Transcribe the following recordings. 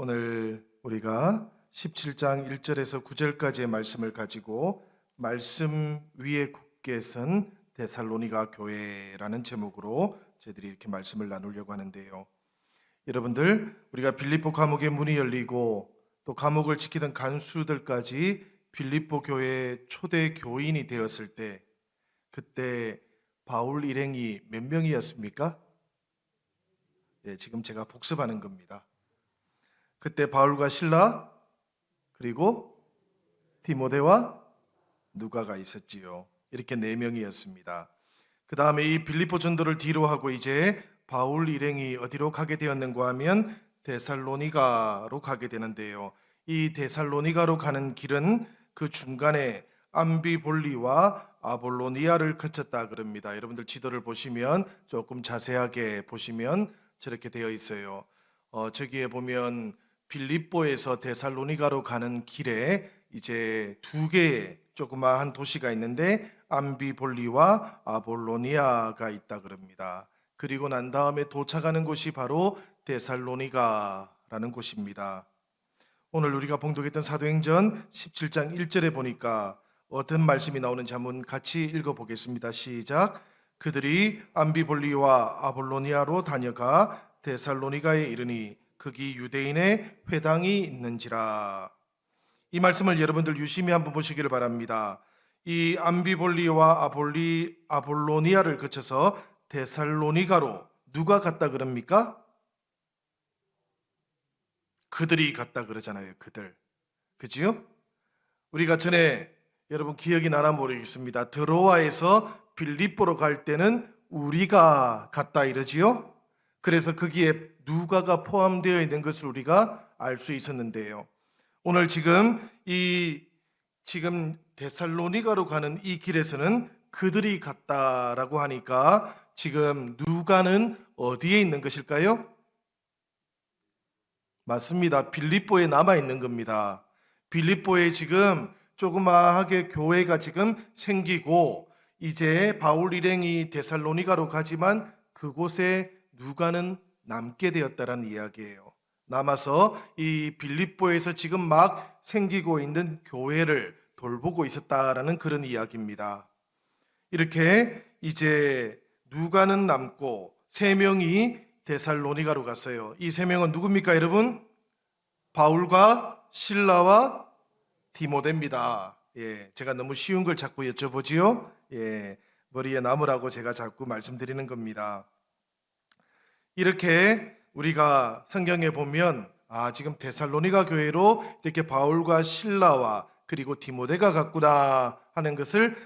오늘 우리가 17장 1절에서 9절까지의 말씀을 가지고 말씀 위에 굳게 선 데살로니가 교회라는 제목으로 저희들이 이렇게 말씀을 나누려고 하는데요. 여러분들, 우리가 빌립보 감옥의 문이 열리고 또 감옥을 지키던 간수들까지 빌립보 교회의 초대 교인이 되었을 때, 그때 바울 일행이 몇 명이었습니까? 지금 제가 복습하는 겁니다. 그때 바울과 실라 그리고 디모데와 누가가 있었지요. 이렇게 4명이었습니다. 그 다음에 이 빌립보 전도를 뒤로 하고 이제 바울 일행이 어디로 가게 되었는가 하면 데살로니가로 가게 되는데요. 이 데살로니가로 가는 길은 그 중간에 암비볼리와 아볼로니아를 거쳤다 그럽니다. 여러분들 지도를 보시면 조금 자세하게 보시면 저렇게 되어 있어요. 저기에 보면 빌립보에서 데살로니가로 가는 길에 이제 2개의 조그마한 도시가 있는데 암비볼리와 아볼로니아가 있다 그럽니다. 그리고 난 다음에 도착하는 곳이 바로 데살로니가라는 곳입니다. 오늘 우리가 봉독했던 사도행전 17장 1절에 보니까 어떤 말씀이 나오는지 한번 같이 읽어보겠습니다. 시작. 그들이 암비볼리와 아볼로니아로 다녀가 데살로니가에 이르니 거기 유대인의 회당이 있는지라. 이 말씀을 여러분들 유심히 한번 보시기를 바랍니다. 이 암비볼리와 아볼로니아를 거쳐서 데살로니가로 누가 갔다 그럽니까? 그들이 갔다 그러잖아요. 그들. 그지요? 우리가 전에 여러분 기억이 나나 모르겠습니다. 드로아에서 빌립보로 갈 때는 우리가 갔다 이러지요? 그래서 거기에 누가가 포함되어 있는 것을 우리가 알 수 있었는데요. 오늘 지금 데살로니가로 가는 이 길에서는 그들이 갔다라고 하니까 지금 누가는 어디에 있는 것일까요? 맞습니다. 빌립보에 남아 있는 겁니다. 빌립보에 지금 조그마하게 교회가 지금 생기고 이제 바울 일행이 데살로니가로 가지만 그곳에 누가는 남게 되었다라는 이야기예요. 남아서 이 빌립보에서 지금 막 생기고 있는 교회를 돌보고 있었다라는 그런 이야기입니다. 이렇게 이제 누가는 남고 3명이 데살로니가로 갔어요. 이 3명은 누굽니까, 여러분? 바울과 실라와 디모데입니다. 제가 너무 쉬운 걸 자꾸 여쭤보지요. 머리에 남으라고 제가 자꾸 말씀드리는 겁니다. 이렇게 우리가 성경에 보면 지금 데살로니가 교회로 이렇게 바울과 실라와 그리고 디모데가 갔구나 하는 것을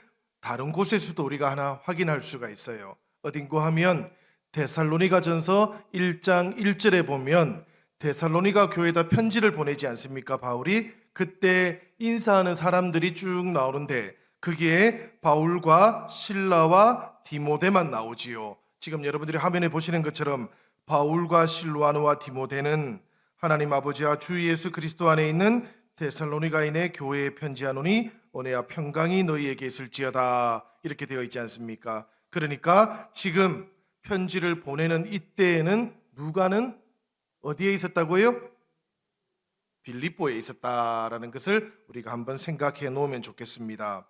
다른 곳에서도 우리가 하나 확인할 수가 있어요. 어딘고 하면 데살로니가전서 1장 1절에 보면 데살로니가 교회에다 편지를 보내지 않습니까? 바울이 그때 인사하는 사람들이 쭉 나오는데 거기에 바울과 실라와 디모데만 나오지요. 지금 여러분들이 화면에 보시는 것처럼 바울과 실로아노와 디모데는 하나님 아버지와 주 예수 그리스도 안에 있는 데살로니가인의 교회에 편지하노니 은혜와 평강이 너희에게 있을지어다 이렇게 되어 있지 않습니까? 그러니까 지금 편지를 보내는 이때에는 누가는 어디에 있었다고요? 빌립보에 있었다라는 것을 우리가 한번 생각해 놓으면 좋겠습니다.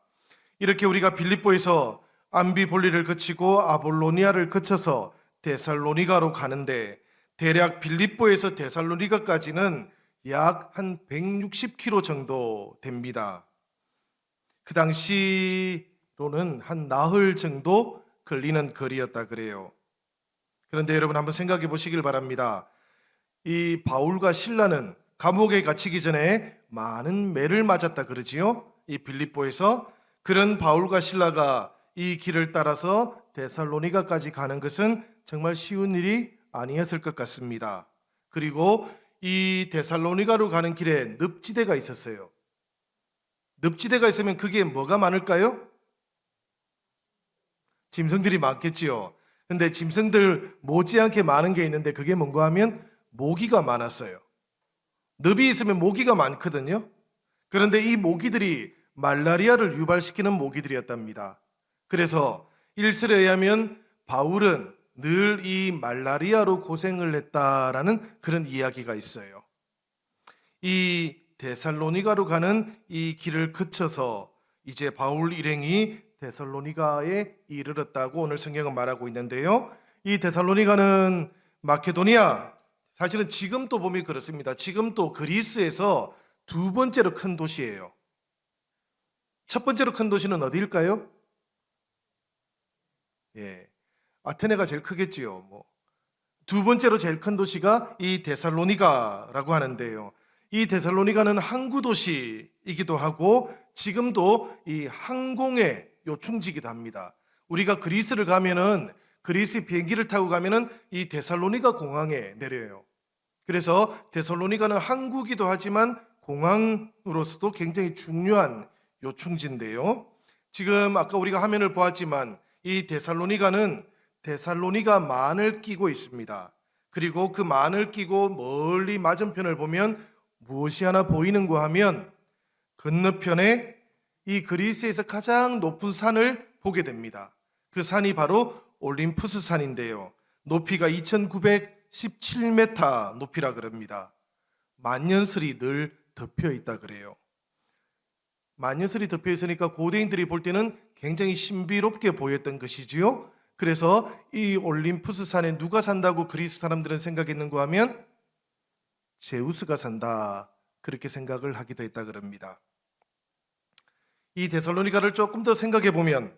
이렇게 우리가 빌립보에서 암비볼리를 거치고 아볼로니아를 거쳐서 데살로니가로 가는데 대략 빌립보에서 데살로니가까지는 약 한 160km 정도 됩니다. 그 당시로는 한 나흘 정도 걸리는 거리였다 그래요. 그런데 여러분 한번 생각해 보시길 바랍니다. 이 바울과 실라는 감옥에 갇히기 전에 많은 매를 맞았다 그러지요. 이 빌립보에서 그런 바울과 실라가 이 길을 따라서 데살로니가까지 가는 것은 정말 쉬운 일이 아니었을 것 같습니다. 그리고 이 데살로니가로 가는 길에 늪지대가 있었어요. 늪지대가 있으면 그게 뭐가 많을까요? 짐승들이 많겠지요. 근데 짐승들 못지않게 많은 게 있는데 그게 뭔가 하면 모기가 많았어요. 늪이 있으면 모기가 많거든요. 그런데 이 모기들이 말라리아를 유발시키는 모기들이었답니다. 그래서 일설에 의하면 바울은 늘 이 말라리아로 고생을 했다라는 그런 이야기가 있어요. 이 데살로니가로 가는 이 길을 거쳐서 이제 바울 일행이 데살로니가에 이르렀다고 오늘 성경은 말하고 있는데요. 이 데살로니가는 마케도니아, 사실은 지금 또 보면 그렇습니다. 지금 또 그리스에서 두 번째로 큰 도시예요. 첫 번째로 큰 도시는 어디일까요? 예, 아테네가 제일 크겠지요. 두 번째로 제일 큰 도시가 이 데살로니가라고 하는데요. 이 데살로니가는 항구 도시이기도 하고 지금도 이 항공의 요충지이기도 합니다. 우리가 그리스를 가면은 그리스 비행기를 타고 가면은 이 데살로니가 공항에 내려요. 그래서 데살로니가는 항구기도 하지만 공항으로서도 굉장히 중요한 요충지인데요. 지금 아까 우리가 화면을 보았지만 이 데살로니가는 데살로니가 만을 끼고 있습니다. 그리고 그 만을 끼고 멀리 맞은편을 보면 무엇이 하나 보이는가 하면 건너편에 이 그리스에서 가장 높은 산을 보게 됩니다. 그 산이 바로 올림푸스 산인데요. 높이가 2917m 높이라 그럽니다. 만년설이 늘 덮여 있다 그래요. 만년설이 덮여 있으니까 고대인들이 볼 때는 굉장히 신비롭게 보였던 것이지요. 그래서 이 올림푸스 산에 누가 산다고 그리스 사람들은 생각했는가 하면 제우스가 산다, 그렇게 생각을 하기도 했다 그럽니다. 이 데살로니가를 조금 더 생각해 보면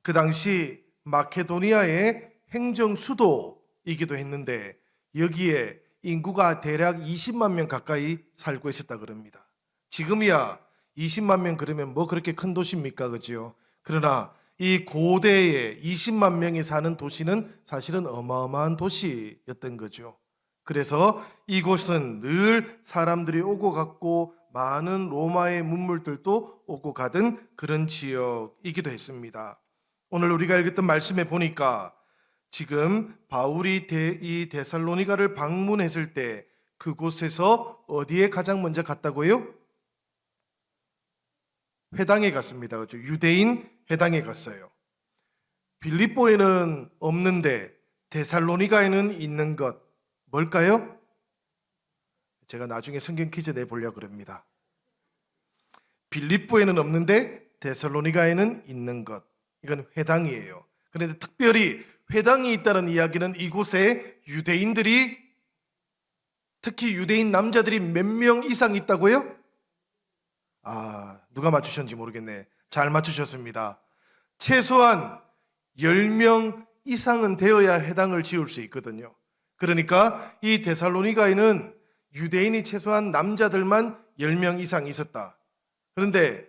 그 당시 마케도니아의 행정 수도이기도 했는데 여기에 인구가 대략 20만 명 가까이 살고 있었다 그럽니다. 지금이야 20만 명 그러면 뭐 그렇게 큰 도시입니까? 그죠? 그러나 이 고대에 20만 명이 사는 도시는 사실은 어마어마한 도시였던 거죠. 그래서 이곳은 늘 사람들이 오고 갔고 많은 로마의 문물들도 오고 가던 그런 지역이기도 했습니다. 오늘 우리가 읽었던 말씀에 보니까 지금 바울이 이 데살로니가를 방문했을 때 그곳에서 어디에 가장 먼저 갔다고요? 회당에 갔습니다. 그렇죠? 유대인 회당에 갔어요. 빌립보에는 없는데 데살로니가에는 있는 것 뭘까요? 제가 나중에 성경 퀴즈 내보려고 합니다. 빌립보에는 없는데 데살로니가에는 있는 것, 이건 회당이에요. 그런데 특별히 회당이 있다는 이야기는 이곳에 유대인들이, 특히 유대인 남자들이 몇 명 이상 있다고요? 누가 맞추셨는지 모르겠네. 잘 맞추셨습니다. 최소한 10명 이상은 되어야 회당을 지을 수 있거든요. 그러니까 이 데살로니가에는 유대인이 최소한 남자들만 10명 이상 있었다. 그런데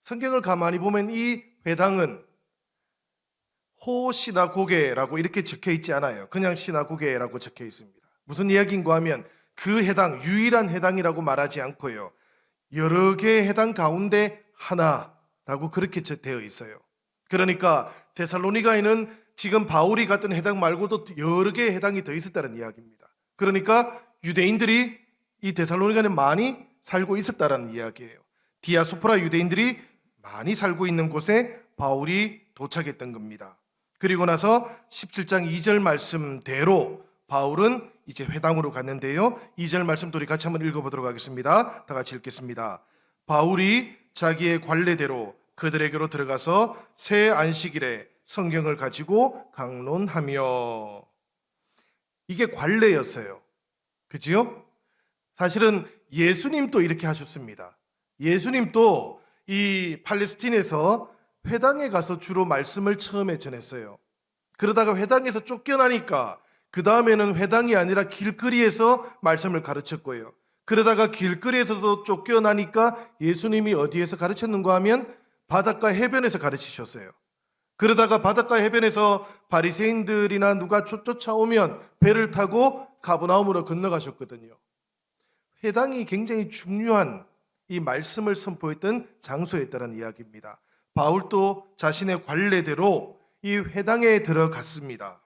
성경을 가만히 보면 이 회당은 호시나고게라고 이렇게 적혀 있지 않아요. 그냥 시나고게라고 적혀 있습니다. 무슨 이야기인가 하면 그 해당, 유일한 해당이라고 말하지 않고요. 여러 개의 해당 가운데 하나라고 그렇게 되어 있어요. 그러니까 데살로니가에는 지금 바울이 갔던 해당 말고도 여러 개의 해당이 더 있었다는 이야기입니다. 그러니까 유대인들이 이 데살로니가에 많이 살고 있었다는 이야기예요. 디아스포라 유대인들이 많이 살고 있는 곳에 바울이 도착했던 겁니다. 그리고 나서 17장 2절 말씀대로 바울은 이제 회당으로 갔는데요. 2절 말씀도 우리 같이 한번 읽어보도록 하겠습니다. 다 같이 읽겠습니다. 바울이 자기의 관례대로 그들에게로 들어가서 새 안식일에 성경을 가지고 강론하며, 이게 관례였어요. 그지요? 사실은 예수님도 이렇게 하셨습니다. 예수님도 이 팔레스틴에서 회당에 가서 주로 말씀을 처음에 전했어요. 그러다가 회당에서 쫓겨나니까 그 다음에는 회당이 아니라 길거리에서 말씀을 가르쳤고요. 그러다가 길거리에서도 쫓겨나니까 예수님이 어디에서 가르쳤는가 하면 바닷가 해변에서 가르치셨어요. 그러다가 바닷가 해변에서 바리새인들이나 누가 쫓아오면 배를 타고 가버나움으로 건너가셨거든요. 회당이 굉장히 중요한 이 말씀을 선포했던 장소였다는 이야기입니다. 바울도 자신의 관례대로 이 회당에 들어갔습니다.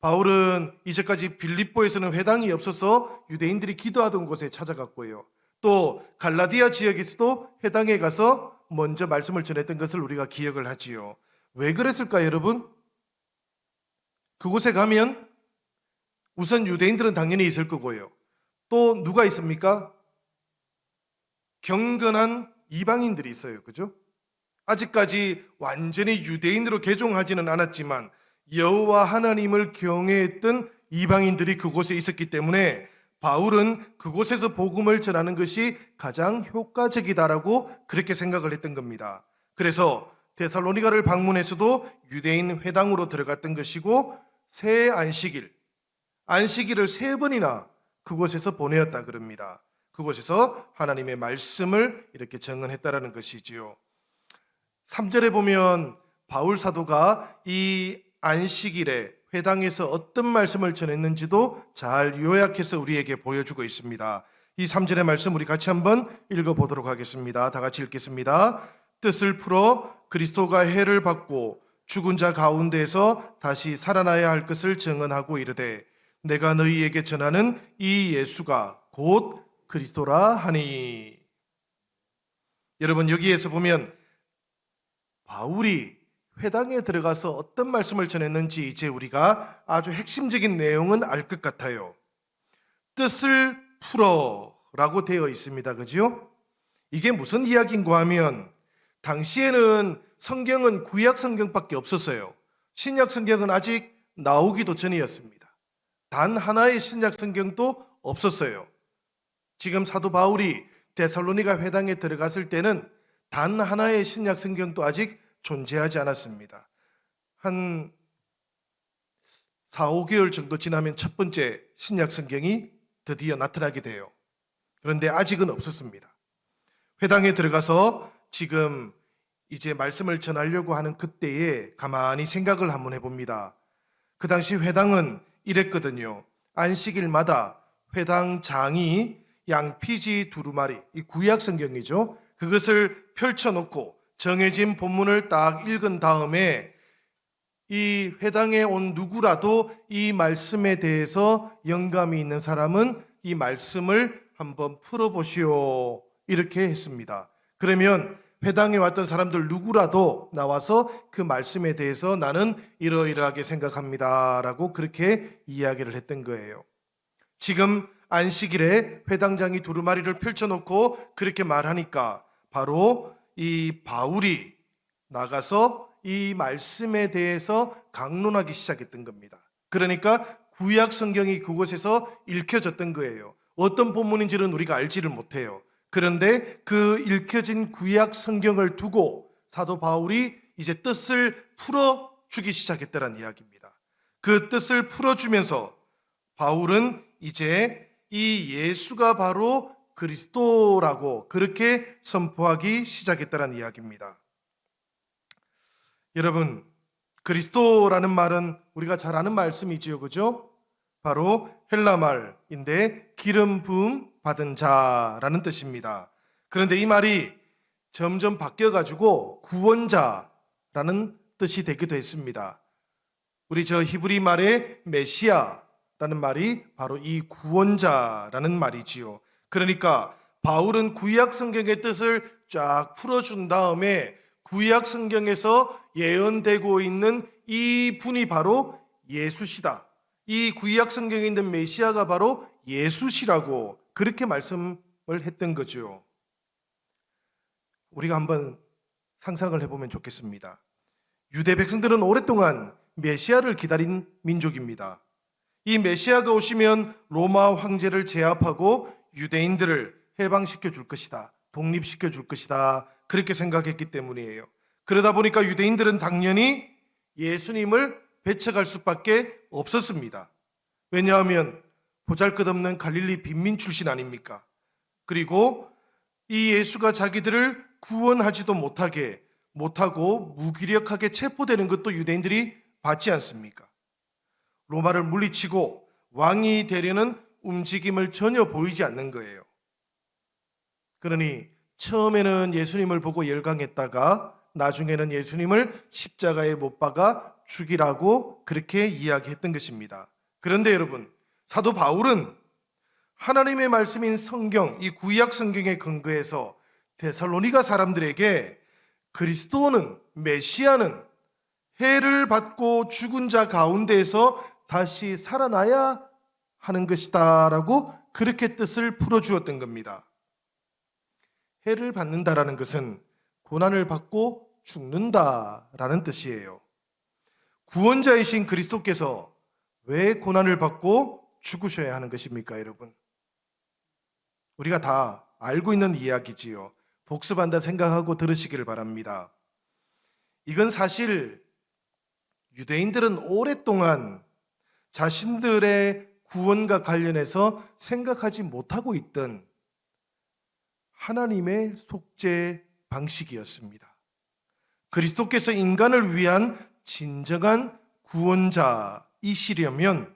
바울은 이제까지 빌립보에서는 회당이 없어서 유대인들이 기도하던 곳에 찾아갔고요. 또 갈라디아 지역에서도 회당에 가서 먼저 말씀을 전했던 것을 우리가 기억을 하지요. 왜 그랬을까요, 여러분? 그곳에 가면 우선 유대인들은 당연히 있을 거고요. 또 누가 있습니까? 경건한 이방인들이 있어요. 그죠? 아직까지 완전히 유대인으로 개종하지는 않았지만 여호와 하나님을 경외했던 이방인들이 그곳에 있었기 때문에 바울은 그곳에서 복음을 전하는 것이 가장 효과적이다라고 그렇게 생각을 했던 겁니다. 그래서 데살로니가를 방문해서도 유대인 회당으로 들어갔던 것이고 새 안식일을 3번이나 그곳에서 보내었다 그럽니다. 그곳에서 하나님의 말씀을 이렇게 증언했다라는 것이지요. 3절에 보면 바울 사도가 이 안식일에 회당에서 어떤 말씀을 전했는지도 잘 요약해서 우리에게 보여주고 있습니다. 이 3절의 말씀 우리 같이 한번 읽어보도록 하겠습니다. 다 같이 읽겠습니다. 뜻을 풀어 그리스도가 해를 받고 죽은 자 가운데에서 다시 살아나야 할 것을 증언하고 이르되 내가 너희에게 전하는 이 예수가 곧 그리스도라 하니. 여러분, 여기에서 보면 바울이 회당에 들어가서 어떤 말씀을 전했는지 이제 우리가 아주 핵심적인 내용은 알 것 같아요. 뜻을 풀어 라고 되어 있습니다. 그죠? 이게 무슨 이야기인가 하면 당시에는 성경은 구약 성경밖에 없었어요. 신약 성경은 아직 나오기도 전이었습니다. 단 하나의 신약 성경도 없었어요. 지금 사도 바울이 데살로니가 회당에 들어갔을 때는 단 하나의 신약 성경도 아직 존재하지 않았습니다. 한 4, 5개월 정도 지나면 첫 번째 신약 성경이 드디어 나타나게 돼요. 그런데 아직은 없었습니다. 회당에 들어가서 지금 이제 말씀을 전하려고 하는 그때에 가만히 생각을 한번 해봅니다. 그 당시 회당은 이랬거든요. 안식일마다 회당장이 양피지 두루마리, 이 구약 성경이죠. 그것을 펼쳐놓고 정해진 본문을 딱 읽은 다음에 이 회당에 온 누구라도 이 말씀에 대해서 영감이 있는 사람은 이 말씀을 한번 풀어보시오, 이렇게 했습니다. 그러면 회당에 왔던 사람들 누구라도 나와서 그 말씀에 대해서 나는 이러이러하게 생각합니다 라고 그렇게 이야기를 했던 거예요. 지금 안식일에 회당장이 두루마리를 펼쳐놓고 그렇게 말하니까 바로 이 바울이 나가서 이 말씀에 대해서 강론하기 시작했던 겁니다. 그러니까 구약 성경이 그곳에서 읽혀졌던 거예요. 어떤 본문인지는 우리가 알지를 못해요. 그런데 그 읽혀진 구약 성경을 두고 사도 바울이 이제 뜻을 풀어주기 시작했다는 이야기입니다. 그 뜻을 풀어주면서 바울은 이제 이 예수가 바로 그리스도라고 그렇게 선포하기 시작했다는 이야기입니다. 여러분, 그리스도라는 말은 우리가 잘 아는 말씀이지요, 그죠? 바로 헬라 말인데 기름 부음 받은 자라는 뜻입니다. 그런데 이 말이 점점 바뀌어가지고 구원자라는 뜻이 되기도 했습니다. 우리 저 히브리 말의 메시아라는 말이 바로 이 구원자라는 말이지요. 그러니까 바울은 구약 성경의 뜻을 쫙 풀어준 다음에 구약 성경에서 예언되고 있는 이 분이 바로 예수시다. 이 구약 성경에 있는 메시아가 바로 예수시라고 그렇게 말씀을 했던 거죠. 우리가 한번 상상을 해보면 좋겠습니다. 유대 백성들은 오랫동안 메시아를 기다린 민족입니다. 이 메시아가 오시면 로마 황제를 제압하고 유대인들을 해방시켜 줄 것이다. 독립시켜 줄 것이다. 그렇게 생각했기 때문이에요. 그러다 보니까 유대인들은 당연히 예수님을 배척할 수밖에 없었습니다. 왜냐하면 보잘것없는 갈릴리 빈민 출신 아닙니까? 그리고 이 예수가 자기들을 구원하지도 못하고 무기력하게 체포되는 것도 유대인들이 받지 않습니까? 로마를 물리치고 왕이 되려는 움직임을 전혀 보이지 않는 거예요. 그러니 처음에는 예수님을 보고 열광했다가 나중에는 예수님을 십자가에 못 박아 죽이라고 그렇게 이야기했던 것입니다. 그런데 여러분, 사도 바울은 하나님의 말씀인 성경, 이 구약 성경에 근거해서 데살로니가 사람들에게 그리스도는, 메시아는 해를 받고 죽은 자 가운데에서 다시 살아나야 하는 것이다 라고 그렇게 뜻을 풀어주었던 겁니다. 해를 받는다라는 것은 고난을 받고 죽는다라는 뜻이에요. 구원자이신 그리스도께서 왜 고난을 받고 죽으셔야 하는 것입니까, 여러분? 우리가 다 알고 있는 이야기지요. 복습한다 생각하고 들으시기를 바랍니다. 이건 사실 유대인들은 오랫동안 자신들의 구원과 관련해서 생각하지 못하고 있던 하나님의 속죄 방식이었습니다. 그리스도께서 인간을 위한 진정한 구원자이시려면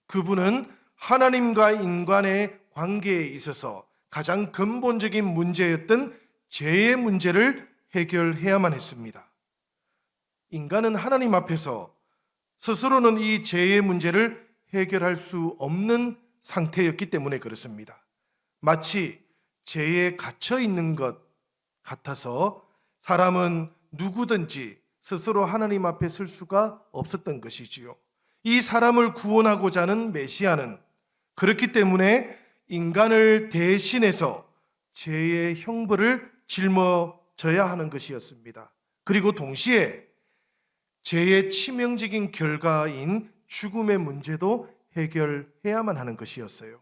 그분은 하나님과 인간의 관계에 있어서 가장 근본적인 문제였던 죄의 문제를 해결해야만 했습니다. 인간은 하나님 앞에서 스스로는 이 죄의 문제를 해결할 수 없는 상태였기 때문에 그렇습니다. 마치 죄에 갇혀 있는 것 같아서 사람은 누구든지 스스로 하나님 앞에 설 수가 없었던 것이지요. 이 사람을 구원하고자 하는 메시아는 그렇기 때문에 인간을 대신해서 죄의 형벌을 짊어져야 하는 것이었습니다. 그리고 동시에 죄의 치명적인 결과인 죽음의 문제도 해결해야만 하는 것이었어요.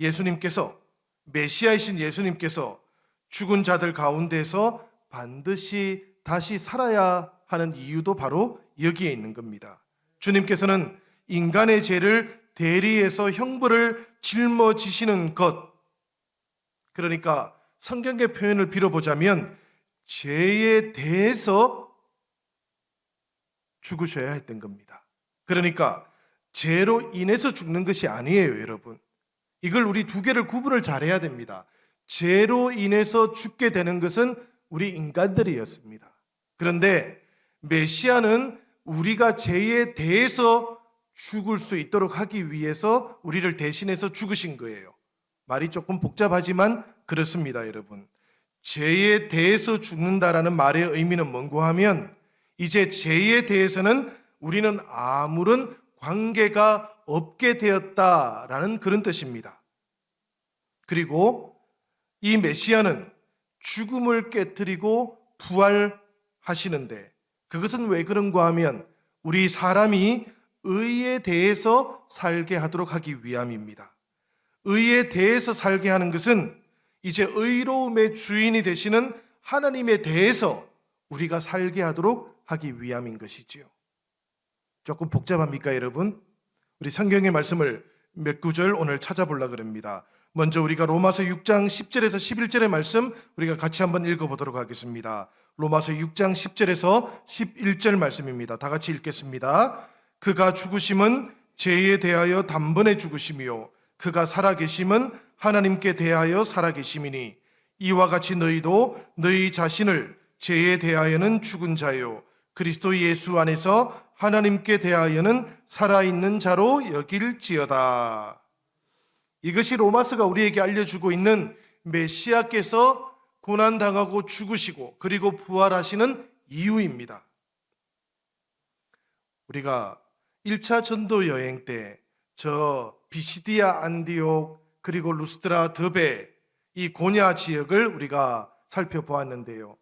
예수님께서, 메시아이신 예수님께서 죽은 자들 가운데서 반드시 다시 살아야 하는 이유도 바로 여기에 있는 겁니다. 주님께서는 인간의 죄를 대리해서 형벌을 짊어지시는 것, 그러니까 성경의 표현을 빌어보자면 죄에 대해서 죽으셔야 했던 겁니다. 그러니까 죄로 인해서 죽는 것이 아니에요, 여러분. 이걸 우리 두 개를 구분을 잘해야 됩니다. 죄로 인해서 죽게 되는 것은 우리 인간들이었습니다. 그런데 메시아는 우리가 죄에 대해서 죽을 수 있도록 하기 위해서 우리를 대신해서 죽으신 거예요. 말이 조금 복잡하지만 그렇습니다, 여러분. 죄에 대해서 죽는다라는 말의 의미는 뭔고 하면 이제 죄에 대해서는 우리는 아무런 관계가 없게 되었다라는 그런 뜻입니다. 그리고 이 메시아는 죽음을 깨뜨리고 부활하시는데 그것은 왜 그런가 하면 우리 사람이 의에 대해서 살게 하도록 하기 위함입니다. 의에 대해서 살게 하는 것은 이제 의로움의 주인이 되시는 하나님에 대해서 우리가 살게 하도록 하기 위함인 것이지요. 조금 복잡합니까, 여러분? 우리 성경의 말씀을 몇 구절 오늘 찾아보려고 합니다. 먼저 우리가 로마서 6장 10절에서 11절의 말씀 우리가 같이 한번 읽어보도록 하겠습니다. 로마서 6장 10절에서 11절 말씀입니다. 다 같이 읽겠습니다. 그가 죽으심은 죄에 대하여 단번에 죽으심이요 그가 살아계심은 하나님께 대하여 살아계심이니 이와 같이 너희도 너희 자신을 죄에 대하여는 죽은 자요 그리스도 예수 안에서 하나님께 대하여는 살아있는 자로 여길지어다. 이것이 로마서가 우리에게 알려주고 있는 메시아께서 고난당하고 죽으시고 그리고 부활하시는 이유입니다. 우리가 1차 전도 여행 때 저 비시디아 안디옥 그리고 루스드라 더베 이 고냐 지역을 우리가 살펴보았는데요.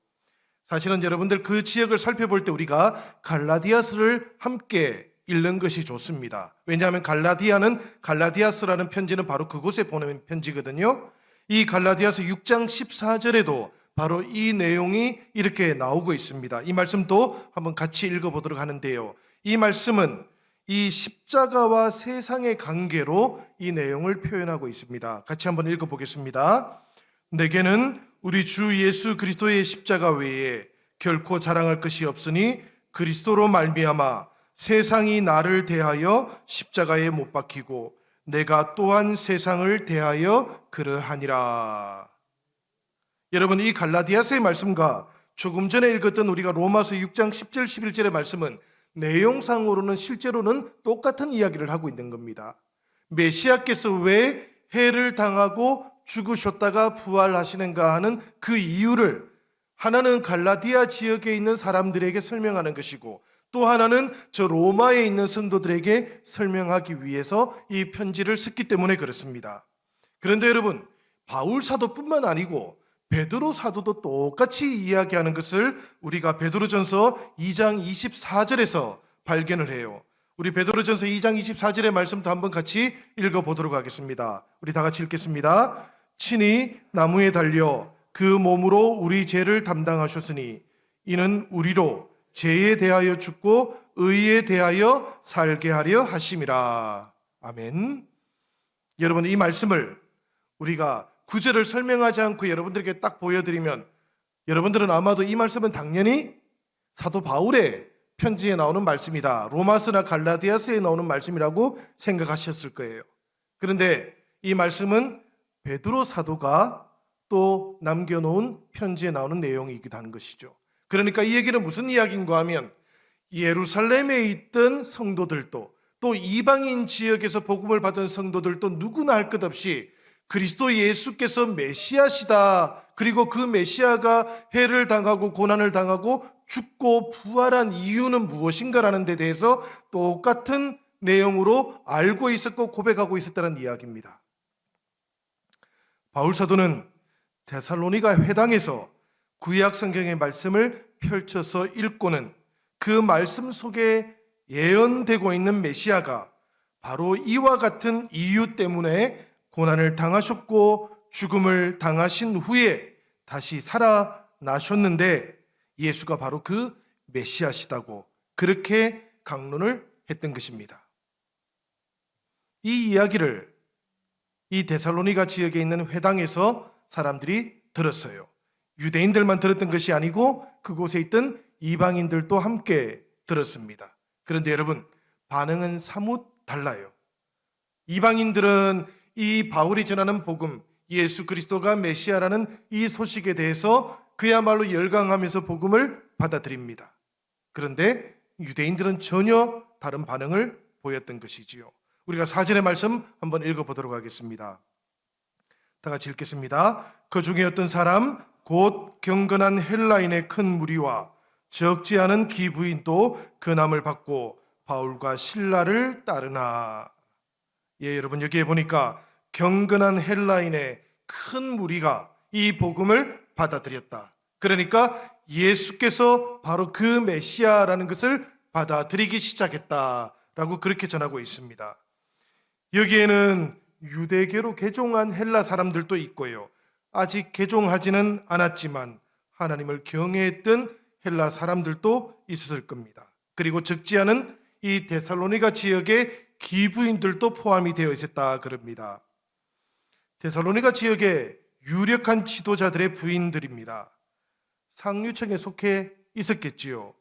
사실은 여러분들 그 지역을 살펴볼 때 우리가 갈라디아서를 함께 읽는 것이 좋습니다. 왜냐하면 갈라디아서라는 편지는 바로 그곳에 보내는 편지거든요. 이 갈라디아서 6장 14절에도 바로 이 내용이 이렇게 나오고 있습니다. 이 말씀도 한번 같이 읽어보도록 하는데요. 이 말씀은 이 십자가와 세상의 관계로 이 내용을 표현하고 있습니다. 같이 한번 읽어보겠습니다. 내게는 우리 주 예수 그리스도의 십자가 외에 결코 자랑할 것이 없으니 그리스도로 말미암아 세상이 나를 대하여 십자가에 못 박히고 내가 또한 세상을 대하여 그러하니라. 여러분, 이 갈라디아서의 말씀과 조금 전에 읽었던 우리가 로마서 6장 10절 11절의 말씀은 내용상으로는 실제로는 똑같은 이야기를 하고 있는 겁니다. 메시아께서 왜 해를 당하고 죽으셨다가 부활하시는가 하는 그 이유를 하나는 갈라디아 지역에 있는 사람들에게 설명하는 것이고 또 하나는 저 로마에 있는 성도들에게 설명하기 위해서 이 편지를 썼기 때문에 그렇습니다. 그런데 여러분, 바울 사도뿐만 아니고 베드로 사도도 똑같이 이야기하는 것을 우리가 베드로전서 2장 24절에서 발견을 해요. 우리 베드로전서 2장 24절의 말씀도 한번 같이 읽어보도록 하겠습니다. 우리 다 같이 읽겠습니다. 친히 나무에 달려 그 몸으로 우리 죄를 담당하셨으니 이는 우리로 죄에 대하여 죽고 의에 대하여 살게 하려 하심이라. 아멘. 여러분, 이 말씀을 우리가 구절을 설명하지 않고 여러분들에게 딱 보여드리면 여러분들은 아마도 이 말씀은 당연히 사도 바울의 편지에 나오는 말씀이다, 로마서나 갈라디아서에 나오는 말씀이라고 생각하셨을 거예요. 그런데 이 말씀은 베드로 사도가 또 남겨놓은 편지에 나오는 내용이기도 한 것이죠. 그러니까 이 얘기는 무슨 이야기인가 하면 예루살렘에 있던 성도들도 또 이방인 지역에서 복음을 받은 성도들도 누구나 할 것 없이 그리스도 예수께서 메시아시다, 그리고 그 메시아가 해를 당하고 고난을 당하고 죽고 부활한 이유는 무엇인가라는 데 대해서 똑같은 내용으로 알고 있었고 고백하고 있었다는 이야기입니다. 바울 사도는 데살로니가 회당에서 구약 성경의 말씀을 펼쳐서 읽고는 그 말씀 속에 예언되고 있는 메시아가 바로 이와 같은 이유 때문에 고난을 당하셨고 죽음을 당하신 후에 다시 살아나셨는데 예수가 바로 그 메시아시다고 그렇게 강론을 했던 것입니다. 이 이야기를 이 데살로니가 지역에 있는 회당에서 사람들이 들었어요. 유대인들만 들었던 것이 아니고 그곳에 있던 이방인들도 함께 들었습니다. 그런데 여러분, 반응은 사뭇 달라요. 이방인들은 이 바울이 전하는 복음, 예수 그리스도가 메시아라는 이 소식에 대해서 그야말로 열광하면서 복음을 받아들입니다. 그런데 유대인들은 전혀 다른 반응을 보였던 것이지요. 우리가 4절의 말씀 한번 읽어보도록 하겠습니다. 다 같이 읽겠습니다. 그 중에 어떤 사람 곧 경건한 헬라인의 큰 무리와 적지 않은 기부인도 근함을 받고 바울과 실라를 따르나. 예, 여러분, 여기에 보니까 경건한 헬라인의 큰 무리가 이 복음을 받아들였다. 그러니까 예수께서 바로 그 메시아라는 것을 받아들이기 시작했다라고 그렇게 전하고 있습니다. 여기에는 유대교로 개종한 헬라 사람들도 있고요, 아직 개종하지는 않았지만 하나님을 경외했던 헬라 사람들도 있었을 겁니다. 그리고 적지 않은 이 데살로니가 지역의 기부인들도 포함이 되어 있었다 그럽니다. 데살로니가 지역의 유력한 지도자들의 부인들입니다. 상류층에 속해 있었겠지요.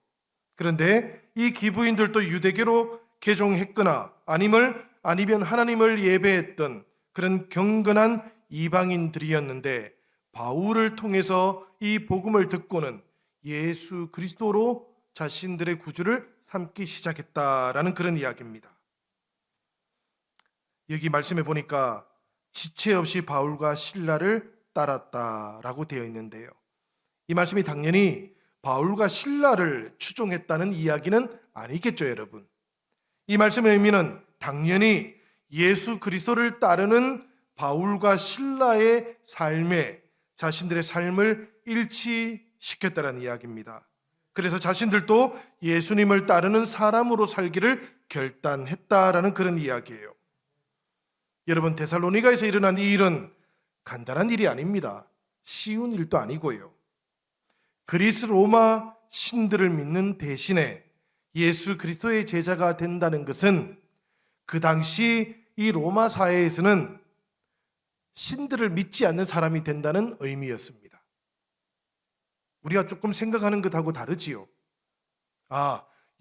그런데 이 기부인들도 유대교로 개종했거나 아니면 하나님을 예배했던 그런 경건한 이방인들이었는데 바울을 통해서 이 복음을 듣고는 예수 그리스도로 자신들의 구주를 삼기 시작했다라는 그런 이야기입니다. 여기 말씀해 보니까 지체 없이 바울과 실라를 따랐다라고 되어 있는데요, 이 말씀이 당연히 바울과 실라를 추종했다는 이야기는 아니겠죠, 여러분. 이 말씀의 의미는 당연히 예수 그리스도를 따르는 바울과 실라의 삶에 자신들의 삶을 일치시켰다는 이야기입니다. 그래서 자신들도 예수님을 따르는 사람으로 살기를 결단했다라는 그런 이야기예요. 여러분, 데살로니가에서 일어난 이 일은 간단한 일이 아닙니다. 쉬운 일도 아니고요. 그리스 로마 신들을 믿는 대신에 예수 그리스도의 제자가 된다는 것은 그 당시 이 로마 사회에서는 신들을 믿지 않는 사람이 된다는 의미였습니다. 우리가 조금 생각하는 것하고 다르지요.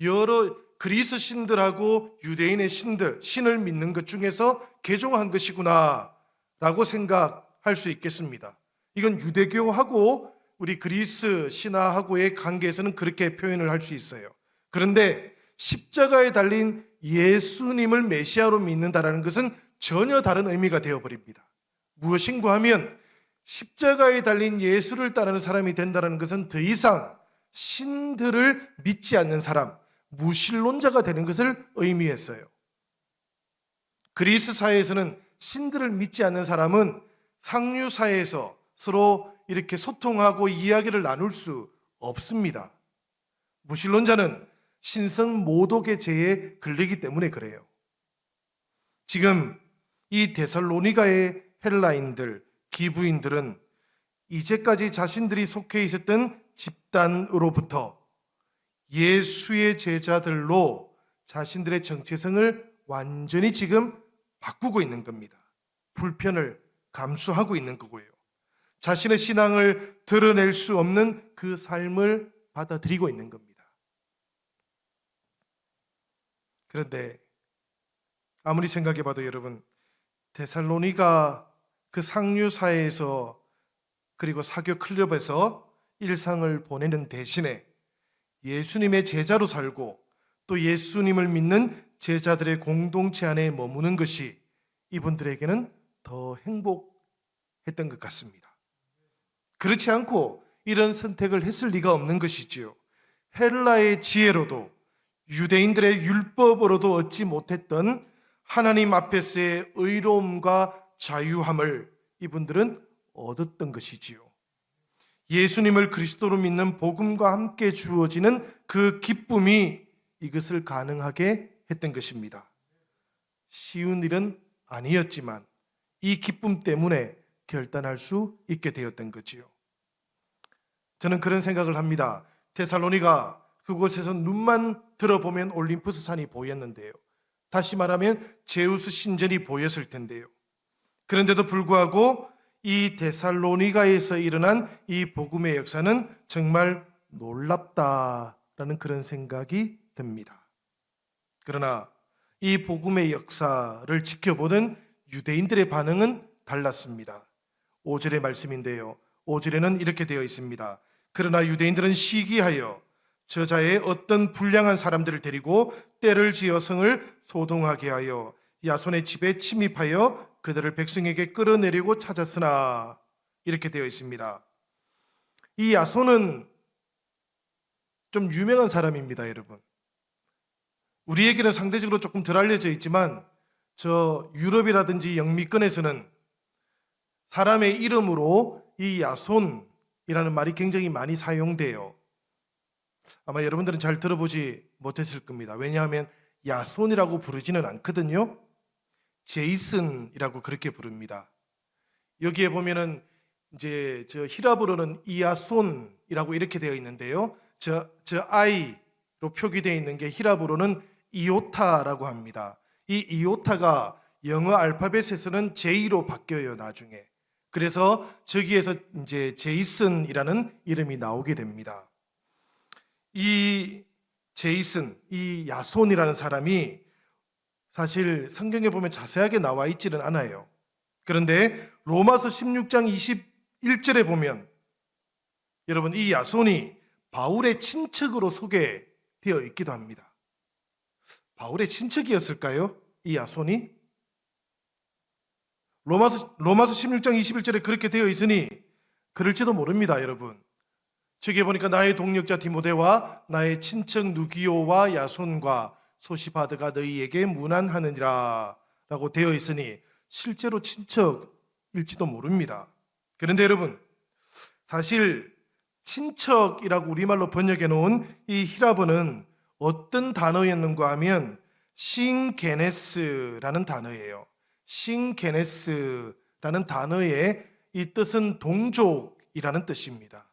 여러 그리스 신들하고 유대인의 신을 믿는 것 중에서 개종한 것이구나 라고 생각할 수 있겠습니다. 이건 유대교하고 우리 그리스 신화하고의 관계에서는 그렇게 표현을 할 수 있어요. 그런데 십자가에 달린 예수님을 메시아로 믿는다라는 것은 전혀 다른 의미가 되어버립니다. 무엇인가 하면 십자가에 달린 예수를 따르는 사람이 된다는 것은 더 이상 신들을 믿지 않는 사람, 무신론자가 되는 것을 의미했어요. 그리스 사회에서는 신들을 믿지 않는 사람은 상류 사회에서 서로 이렇게 소통하고 이야기를 나눌 수 없습니다. 무신론자는 신성 모독의 죄에 걸리기 때문에 그래요. 지금 이 데살로니가의 헬라인들, 기부인들은 이제까지 자신들이 속해 있었던 집단으로부터 예수의 제자들로 자신들의 정체성을 완전히 지금 바꾸고 있는 겁니다. 불편을 감수하고 있는 거고요. 자신의 신앙을 드러낼 수 없는 그 삶을 받아들이고 있는 겁니다. 그런데 아무리 생각해봐도 여러분, 데살로니가 그 상류 사회에서 그리고 사교 클럽에서 일상을 보내는 대신에 예수님의 제자로 살고 또 예수님을 믿는 제자들의 공동체 안에 머무는 것이 이분들에게는 더 행복했던 것 같습니다. 그렇지 않고 이런 선택을 했을 리가 없는 것이지요. 헬라의 지혜로도 유대인들의 율법으로도 얻지 못했던 하나님 앞에서의 의로움과 자유함을 이분들은 얻었던 것이지요. 예수님을 그리스도로 믿는 복음과 함께 주어지는 그 기쁨이 이것을 가능하게 했던 것입니다. 쉬운 일은 아니었지만 이 기쁨 때문에 결단할 수 있게 되었던 거지요. 저는 그런 생각을 합니다. 데살로니가 그곳에서 눈만 들어보면 올림푸스 산이 보였는데요. 다시 말하면 제우스 신전이 보였을 텐데요. 그런데도 불구하고 이 데살로니가에서 일어난 이 복음의 역사는 정말 놀랍다라는 그런 생각이 듭니다. 그러나 이 복음의 역사를 지켜보던 유대인들의 반응은 달랐습니다. 5절의 말씀인데요. 5절에는 이렇게 되어 있습니다. 그러나 유대인들은 시기하여 저자의 어떤 불량한 사람들을 데리고 때를 지어 성을 소동하게 하여 야손의 집에 침입하여 그들을 백성에게 끌어내리고 찾았으나 이렇게 되어 있습니다. 이 야손은 좀 유명한 사람입니다, 여러분. 우리에게는 상대적으로 조금 덜 알려져 있지만 저 유럽이라든지 영미권에서는 사람의 이름으로 이 야손이라는 말이 굉장히 많이 사용돼요. 아마 여러분들은 잘 들어보지 못했을 겁니다. 왜냐하면 야손이라고 부르지는 않거든요. 제이슨이라고 그렇게 부릅니다. 여기에 보면은 이제 저 히라브로는 이야손이라고 이렇게 되어 있는데요. 저 I로 표기되어 있는 게 히라브로는 이오타라고 합니다. 이 이오타가 영어 알파벳에서는 J로 바뀌어요, 나중에. 그래서 저기에서 이제 제이슨이라는 이름이 나오게 됩니다. 이 제이슨, 이 야손이라는 사람이 사실 성경에 보면 자세하게 나와 있지는 않아요. 그런데 로마서 16장 21절에 보면 여러분 이 야손이 바울의 친척으로 소개되어 있기도 합니다. 바울의 친척이었을까요? 이 야손이? 로마서 16장 21절에 그렇게 되어 있으니 그럴지도 모릅니다, 여러분. 저기에 보니까 나의 동력자 디모데와 나의 친척 누기오와 야손과 소시바드가 너희에게 문안하느니라 라고 되어 있으니 실제로 친척일지도 모릅니다. 그런데 여러분, 사실 친척이라고 우리말로 번역해 놓은 이 히라브는 어떤 단어였는가 하면 싱게네스라는 단어예요. 싱게네스라는 단어의 이 뜻은 동족이라는 뜻입니다.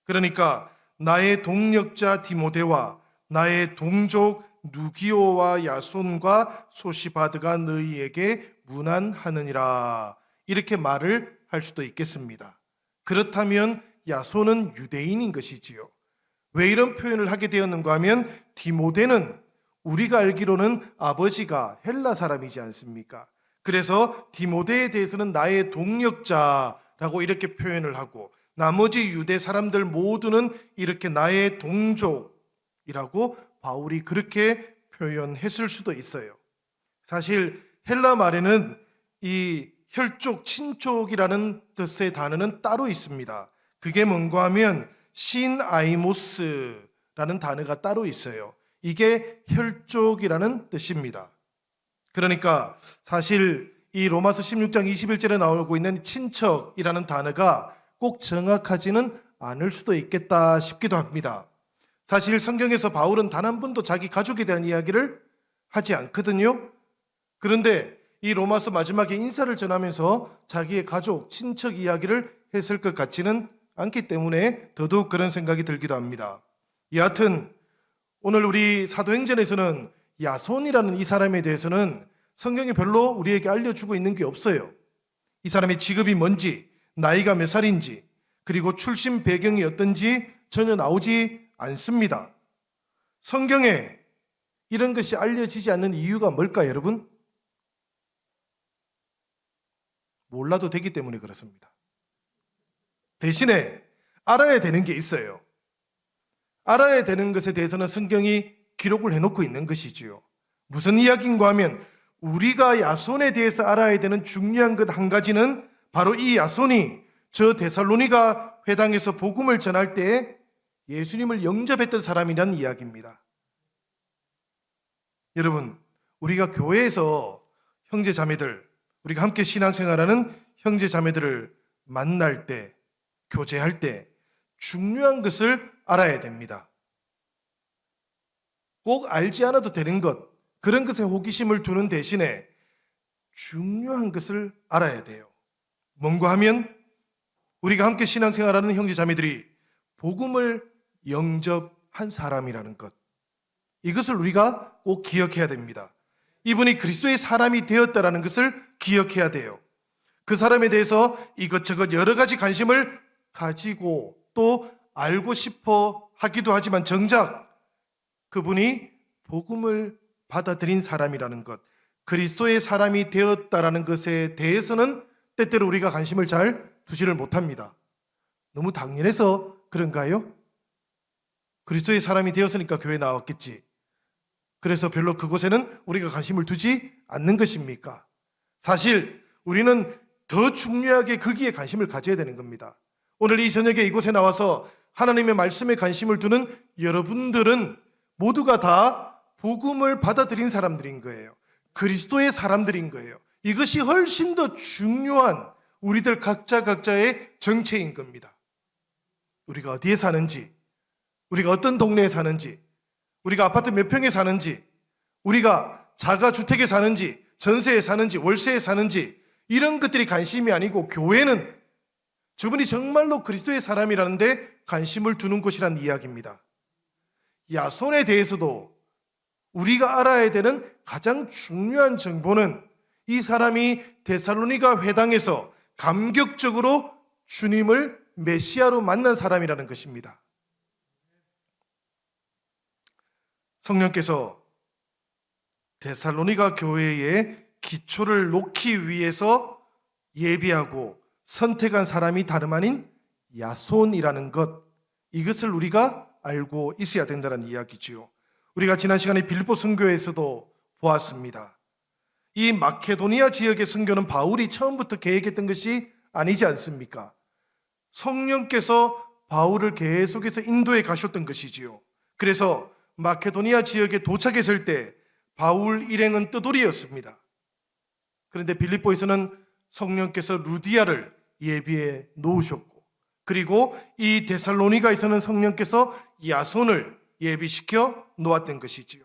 그러니까 나의 동력자 디모데와 나의 동족 누기오와 야손과 소시바드가 너희에게 문안하느니라 이렇게 말을 할 수도 있겠습니다. 그렇다면 야손은 유대인인 것이지요. 왜 이런 표현을 하게 되었는가 하면 디모데는 우리가 알기로는 아버지가 헬라 사람이지 않습니까? 그래서 디모데에 대해서는 나의 동력자라고 이렇게 표현을 하고 나머지 유대 사람들 모두는 이렇게 나의 동족이라고 바울이 그렇게 표현했을 수도 있어요. 사실 헬라 말에는 이 혈족, 친족이라는 뜻의 단어는 따로 있습니다. 그게 뭔가 하면 신아이모스라는 단어가 따로 있어요. 이게 혈족이라는 뜻입니다. 그러니까 사실 이 로마서 16장 21절에 나오고 있는 친척이라는 단어가 꼭 정확하지는 않을 수도 있겠다 싶기도 합니다. 사실 성경에서 바울은 단 한 번도 자기 가족에 대한 이야기를 하지 않거든요. 그런데 이 로마서 마지막에 인사를 전하면서 자기의 가족, 친척 이야기를 했을 것 같지는 않기 때문에 더더욱 그런 생각이 들기도 합니다. 여하튼 오늘 우리 사도행전에서는 야손이라는 이 사람에 대해서는 성경이 별로 우리에게 알려주고 있는 게 없어요. 이 사람의 직업이 뭔지, 나이가 몇 살인지, 그리고 출신 배경이 어떤지 전혀 나오지 않습니다. 성경에 이런 것이 알려지지 않는 이유가 뭘까요, 여러분? 몰라도 되기 때문에 그렇습니다. 대신에 알아야 되는 게 있어요. 알아야 되는 것에 대해서는 성경이 기록을 해놓고 있는 것이지요. 무슨 이야기인가 하면 우리가 야손에 대해서 알아야 되는 중요한 것 한 가지는 바로 이 야손이 저 데살로니가 회당에서 복음을 전할 때 예수님을 영접했던 사람이라는 이야기입니다. 여러분, 우리가 교회에서 형제 자매들, 우리가 함께 신앙생활하는 형제 자매들을 만날 때, 교제할 때 중요한 것을 알아야 됩니다. 꼭 알지 않아도 되는 것, 그런 것에 호기심을 두는 대신에 중요한 것을 알아야 돼요. 뭔가 하면 우리가 함께 신앙생활하는 형제 자매들이 복음을 영접한 사람이라는 것, 이것을 우리가 꼭 기억해야 됩니다. 이분이 그리스도의 사람이 되었다라는 것을 기억해야 돼요. 그 사람에 대해서 이것저것 여러 가지 관심을 가지고 또 알고 싶어 하기도 하지만 정작 그분이 복음을 받아들인 사람이라는 것, 그리스도의 사람이 되었다라는 것에 대해서는 때때로 우리가 관심을 잘 두지를 못합니다. 너무 당연해서 그런가요? 그리스도의 사람이 되었으니까 교회 나왔겠지. 그래서 별로 그곳에는 우리가 관심을 두지 않는 것입니까? 사실 우리는 더 중요하게 거기에 관심을 가져야 되는 겁니다. 오늘 이 저녁에 이곳에 나와서 하나님의 말씀에 관심을 두는 여러분들은 모두가 다 복음을 받아들인 사람들인 거예요. 그리스도의 사람들인 거예요. 이것이 훨씬 더 중요한 우리들 각자의 정체인 겁니다. 우리가 어디에 사는지, 우리가 어떤 동네에 사는지, 우리가 아파트 몇 평에 사는지, 우리가 자가주택에 사는지, 전세에 사는지, 월세에 사는지, 이런 것들이 관심이 아니고 교회는 저분이 정말로 그리스도의 사람이라는데 관심을 두는 곳이라는 이야기입니다. 야손에 대해서도 우리가 알아야 되는 가장 중요한 정보는 이 사람이 데살로니가 회당에서 감격적으로 주님을 메시아로 만난 사람이라는 것입니다. 성령께서 데살로니가 교회의 기초를 놓기 위해서 예비하고 선택한 사람이 다름 아닌 야손이라는 것, 이것을 우리가 알고 있어야 된다는 이야기지요. 우리가 지난 시간에 빌립보 선교에서도 보았습니다. 이 마케도니아 지역의 선교는 바울이 처음부터 계획했던 것이 아니지 않습니까? 성령께서 바울을 계속해서 인도해 가셨던 것이지요. 그래서 마케도니아 지역에 도착했을 때 바울 일행은 뜨돌이였습니다. 그런데 빌립보에서는 성령께서 루디아를 예비해 놓으셨고, 그리고 이 데살로니가에서는 성령께서 야손을 예비시켜 놓았던 것이지요.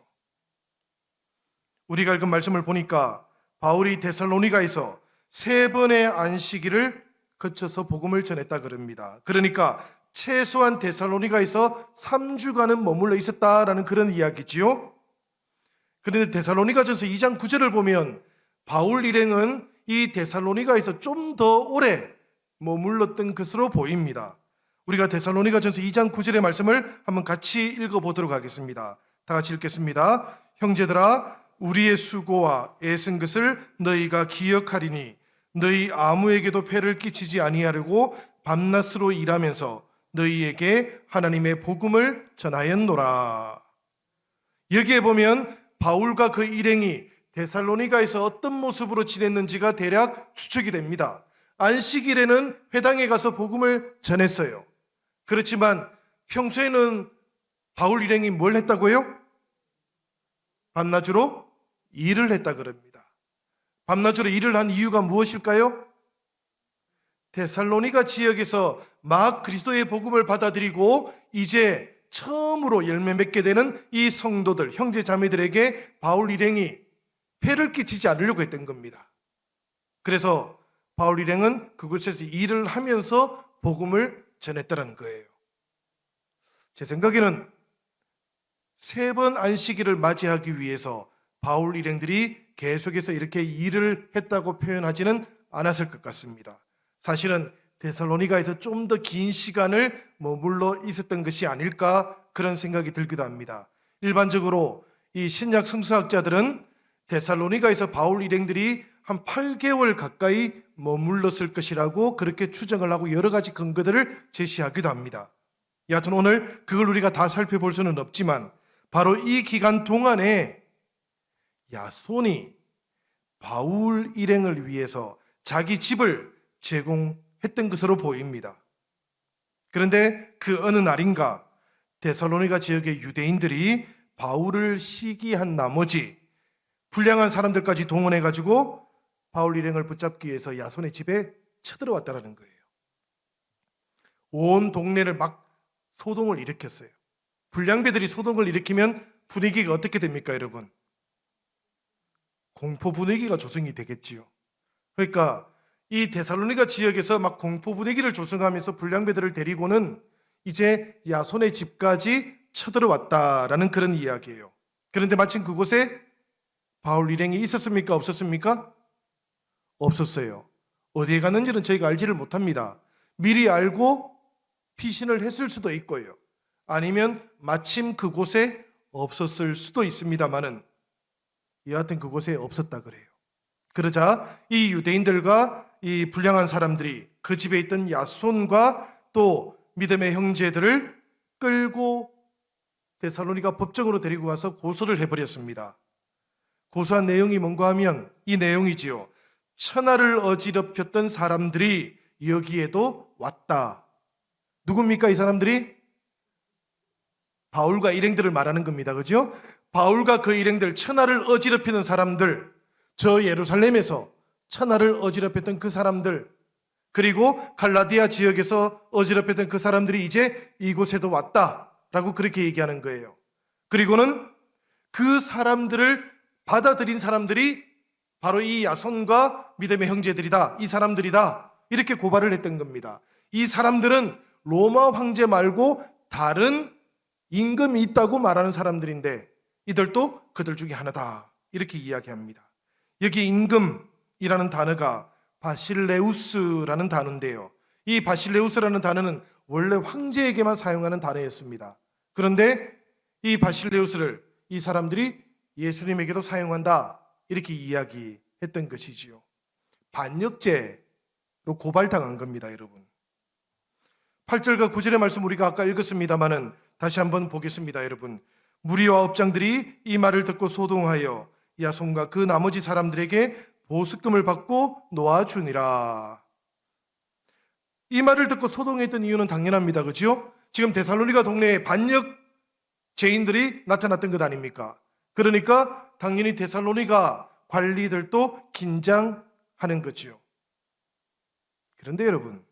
우리가 읽은 말씀을 보니까 바울이 데살로니가에서 3번의 안식일을 거쳐서 복음을 전했다 그럽니다. 그러니까 최소한 데살로니가에서 3주간은 머물러 있었다라는 그런 이야기지요. 그런데 데살로니가전서 2장 9절을 보면 바울 일행은 이 데살로니가에서 좀 더 오래 머물렀던 것으로 보입니다. 우리가 데살로니가전서 2장 9절의 말씀을 한번 같이 읽어보도록 하겠습니다. 다 같이 읽겠습니다. 형제들아, 우리의 수고와 애쓴 것을 너희가 기억하리니 너희 아무에게도 폐를 끼치지 아니하려고 밤낮으로 일하면서 너희에게 하나님의 복음을 전하였노라. 여기에 보면 바울과 그 일행이 데살로니가에서 어떤 모습으로 지냈는지가 대략 추측이 됩니다. 안식일에는 회당에 가서 복음을 전했어요. 그렇지만 평소에는 바울 일행이 뭘 했다고요? 밤낮으로 일을 했다 그럽니다. 밤낮으로 일을 한 이유가 무엇일까요? 데살로니가 지역에서 막 그리스도의 복음을 받아들이고 이제 처음으로 열매 맺게 되는 이 성도들, 형제 자매들에게 바울 일행이 폐를 끼치지 않으려고 했던 겁니다. 그래서 바울 일행은 그곳에서 일을 하면서 복음을 전했다는 거예요. 제 생각에는 3번 안식일을 맞이하기 위해서 바울 일행들이 계속해서 이렇게 일을 했다고 표현하지는 않았을 것 같습니다. 사실은 데살로니가에서 좀 더 긴 시간을 머물러 있었던 것이 아닐까 그런 생각이 들기도 합니다. 일반적으로 이 신약 성서학자들은 데살로니가에서 바울 일행들이 한 8개월 가까이 머물렀을 것이라고 그렇게 추정을 하고 여러 가지 근거들을 제시하기도 합니다. 여하튼 오늘 그걸 우리가 다 살펴볼 수는 없지만 바로 이 기간 동안에 야손이 바울 일행을 위해서 자기 집을 제공했던 것으로 보입니다. 그런데 그 어느 날인가 데살로니가 지역의 유대인들이 바울을 시기한 나머지 불량한 사람들까지 동원해가지고 바울 일행을 붙잡기 위해서 야손의 집에 쳐들어왔다는 거예요. 온 동네를 막 소동을 일으켰어요. 불량배들이 소동을 일으키면 분위기가 어떻게 됩니까, 여러분? 공포 분위기가 조성이 되겠지요. 그러니까 이 데살로니가 지역에서 막 공포 분위기를 조성하면서 불량배들을 데리고는 이제 야손의 집까지 쳐들어왔다라는 그런 이야기예요. 그런데 마침 그곳에 바울 일행이 있었습니까? 없었습니까? 없었어요. 어디에 갔는지는 저희가 알지를 못합니다. 미리 알고 피신을 했을 수도 있고요. 아니면 마침 그곳에 없었을 수도 있습니다만은 여하튼 그곳에 없었다 그래요. 그러자 이 유대인들과 이 불량한 사람들이 그 집에 있던 야손과 또 믿음의 형제들을 끌고 데살로니가 법정으로 데리고 가서 고소를 해버렸습니다. 고소한 내용이 뭔가 하면 이 내용이지요. 천하를 어지럽혔던 사람들이 여기에도 왔다. 누굽니까 이 사람들이? 바울과 일행들을 말하는 겁니다. 그죠? 바울과 그 일행들, 천하를 어지럽히는 사람들, 저 예루살렘에서 천하를 어지럽혔던 그 사람들, 그리고 갈라디아 지역에서 어지럽혔던 그 사람들이 이제 이곳에도 왔다라고 그렇게 얘기하는 거예요. 그리고는 그 사람들을 받아들인 사람들이 바로 이 야손과 믿음의 형제들이다, 이 사람들이다, 이렇게 고발을 했던 겁니다. 이 사람들은 로마 황제 말고 다른 임금이 있다고 말하는 사람들인데 이들도 그들 중에 하나다, 이렇게 이야기합니다. 여기 임금이라는 단어가 바실레우스라는 단어인데요, 이 바실레우스라는 단어는 원래 황제에게만 사용하는 단어였습니다. 그런데 이 바실레우스를 이 사람들이 예수님에게도 사용한다, 이렇게 이야기했던 것이지요. 반역죄로 고발당한 겁니다, 여러분. 8절과 9절의 말씀 우리가 아까 읽었습니다마는 다시 한번 보겠습니다, 여러분. 무리와 업장들이 이 말을 듣고 소동하여 야손과 그 나머지 사람들에게 보습금을 받고 놓아주니라. 이 말을 듣고 소동했던 이유는 당연합니다, 그렇죠? 지금 데살로니가 동네에 반역죄인들이 나타났던 것 아닙니까? 그러니까 당연히 데살로니가 관리들도 긴장하는 거죠. 그런데 여러분,